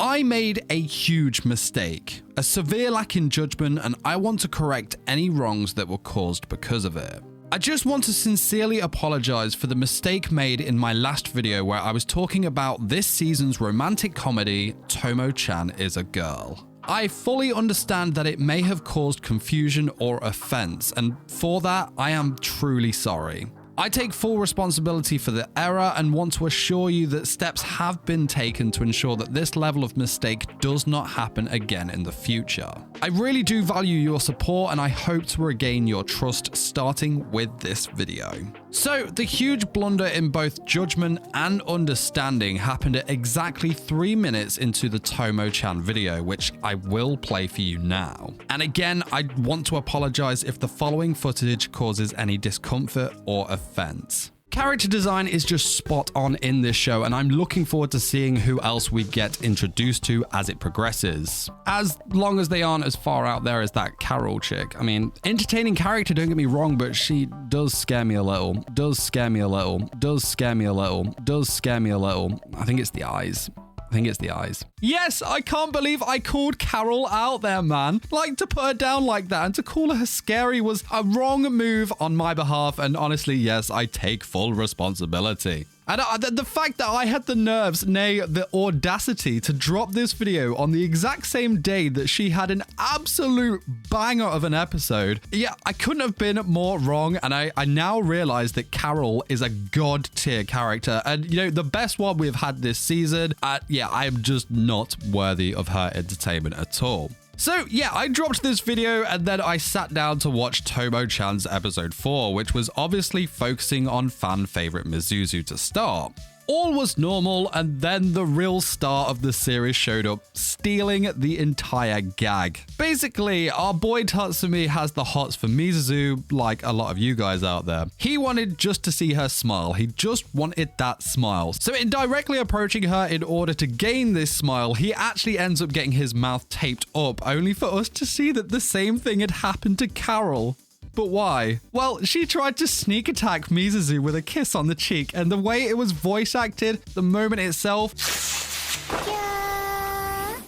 I made a huge mistake, a severe lack in judgment, and I want to correct any wrongs that were caused because of it. I just want to sincerely apologize for the mistake made in my last video where I was talking about this season's romantic comedy, Tomo-Chan is a Girl. I fully understand that it may have caused confusion or offense, and for that, I am truly sorry. I take full responsibility for the error and want to assure you that steps have been taken to ensure that this level of mistake does not happen again in the future. I really do value your support and I hope to regain your trust starting with this video. So, the huge blunder in both judgment and understanding happened at exactly 3 minutes into the Tomo-Chan video, which I will play for you now. And again, I want to apologize if the following footage causes any discomfort or offense. Character design is just spot on in this show, and I'm looking forward to seeing who else we get introduced to as it progresses. As long as they aren't as far out there as that Carol chick. I mean, entertaining character, don't get me wrong, but she does scare me a little. Does scare me a little. Does scare me a little. Does scare me a little. I think it's the eyes. I think it's the eyes. Yes, I can't believe I called Carol out there, man. Like, to put her down like that and to call her scary was a wrong move on my behalf. And honestly, yes, I take full responsibility. And the fact that I had the nerves, nay, the audacity to drop this video on the exact same day that she had an absolute banger of an episode. Yeah, I couldn't have been more wrong. And I now realize that Carol is a god tier character. And, you know, the best one we've had this season. Yeah, I am just not worthy of her entertainment at all. So yeah, I dropped this video and then I sat down to watch Tomo-Chan's episode 4, which was obviously focusing on fan favorite Mizuzu to start. All was normal, and then the real star of the series showed up, stealing the entire gag. Basically, our boy Tatsumi has the hots for Mizuzu, like a lot of you guys out there. He wanted just to see her smile. He just wanted that smile. So in directly approaching her in order to gain this smile, he actually ends up getting his mouth taped up, only for us to see that the same thing had happened to Carol. But why? Well, she tried to sneak attack Mizuzu with a kiss on the cheek, and the way it was voice acted, the moment itself,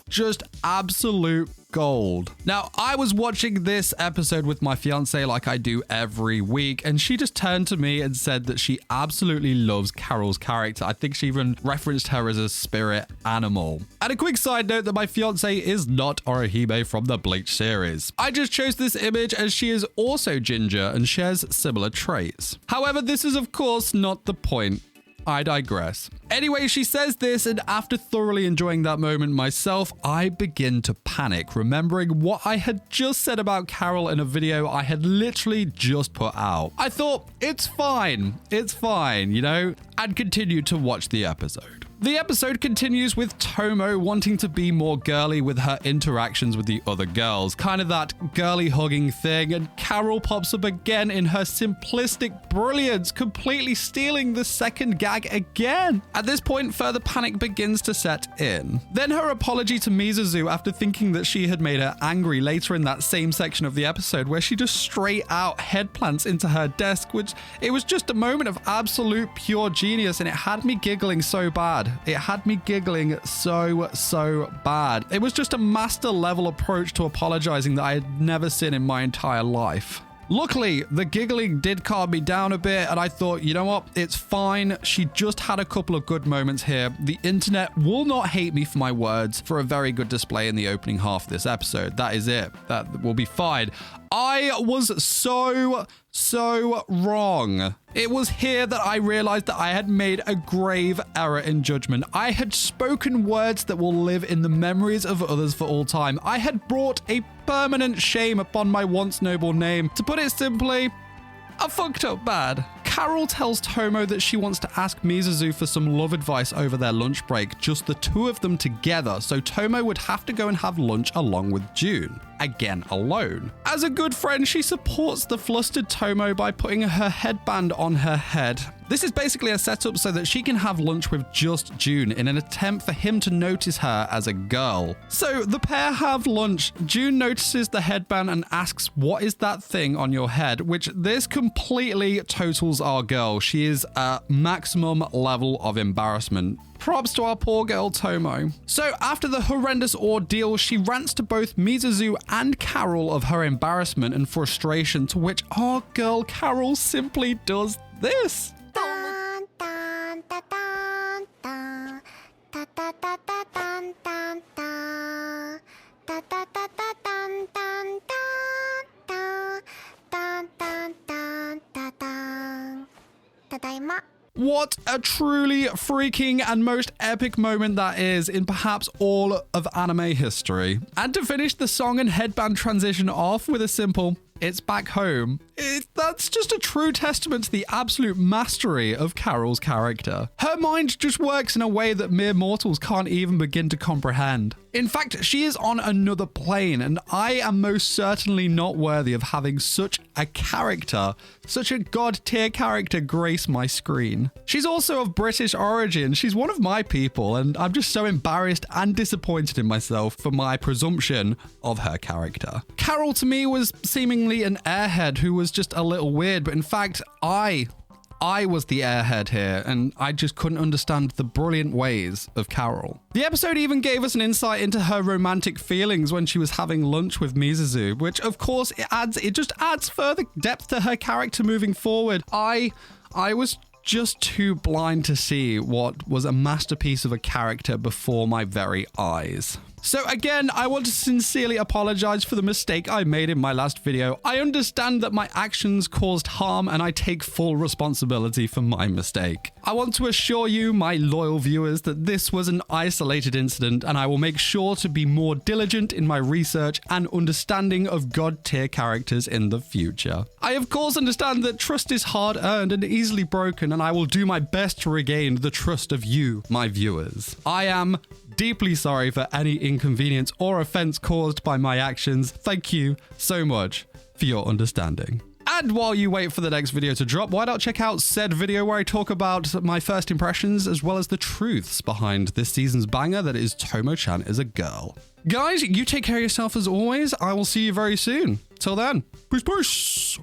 just absolute gold. Now, I was watching this episode with my fiance like I do every week, and she just turned to me and said that she absolutely loves Carol's character. I think she even referenced her as a spirit animal. And a quick side note that my fiance is not Orihime from the Bleach series. I just chose this image as she is also ginger and shares similar traits. However, this is of course not the point. I digress. Anyway, she says this, and after thoroughly enjoying that moment myself, I begin to panic, remembering what I had just said about Carol in a video I had literally just put out. I thought, it's fine, you know, and continued to watch the episode. The episode continues with Tomo wanting to be more girly with her interactions with the other girls, kind of that girly hugging thing, and Carol pops up again in her simplistic brilliance, completely stealing the second gag again. At this point, further panic begins to set in. Then her apology to Mizuzu after thinking that she had made her angry later in that same section of the episode where she just straight out headplants into her desk, which it was just a moment of absolute pure genius, and it had me giggling so bad. It had me giggling so bad. It was just a master level approach to apologizing that I had never seen in my entire life. Luckily, the giggling did calm me down a bit, and I thought, you know what, it's fine. She just had a couple of good moments here. The internet will not hate me for my words for a very good display in the opening half of this episode. That is it. That will be fine. I was so wrong. It was here that I realized that I had made a grave error in judgment. I had spoken words that will live in the memories of others for all time. I had brought a permanent shame upon my once noble name. To put it simply, I fucked up bad. Carol tells Tomo that she wants to ask Mizuzu for some love advice over their lunch break, just the two of them together, so Tomo would have to go and have lunch along with June. Again, alone. As a good friend, she supports the flustered Tomo by putting her headband on her head. This is basically a setup so that she can have lunch with just June in an attempt for him to notice her as a girl. So the pair have lunch. June notices the headband and asks, "What is that thing on your head?" Which this completely totals our girl. She is at maximum level of embarrassment. Props to our poor girl Tomo. So after the horrendous ordeal, she rants to both Mizuzu and Carol of her embarrassment and frustration, to which our girl Carol simply does this. What a truly freaking and most epic moment that is in perhaps all of anime history. And to finish the song and headband transition off with a simple "It's back home." That's just a true testament to the absolute mastery of Carol's character. Her mind just works in a way that mere mortals can't even begin to comprehend. In fact, she is on another plane, and I am most certainly not worthy of having such a character, such a god-tier character grace my screen. She's also of British origin. She's one of my people, and I'm just so embarrassed and disappointed in myself for my presumption of her character. Carol to me was seemingly an airhead who was just a little weird, but in fact, I was the airhead here, and I just couldn't understand the brilliant ways of Carol. The episode even gave us an insight into her romantic feelings when she was having lunch with Mizuzu, which of course it just adds further depth to her character moving forward. I was just too blind to see what was a masterpiece of a character before my very eyes. So again, I want to sincerely apologize for the mistake I made in my last video. I understand that my actions caused harm and I take full responsibility for my mistake. I want to assure you, my loyal viewers, that this was an isolated incident and I will make sure to be more diligent in my research and understanding of god-tier characters in the future. I of course understand that trust is hard-earned and easily broken, and I will do my best to regain the trust of you, my viewers. I am deeply sorry for any inconvenience or offense caused by my actions. Thank you so much for your understanding. And while you wait for the next video to drop, why not check out said video where I talk about my first impressions as well as the truths behind this season's banger that is Tomo-Chan is a girl. Guys, you take care of yourself as always. I will see you very soon. Till then, peace, peace.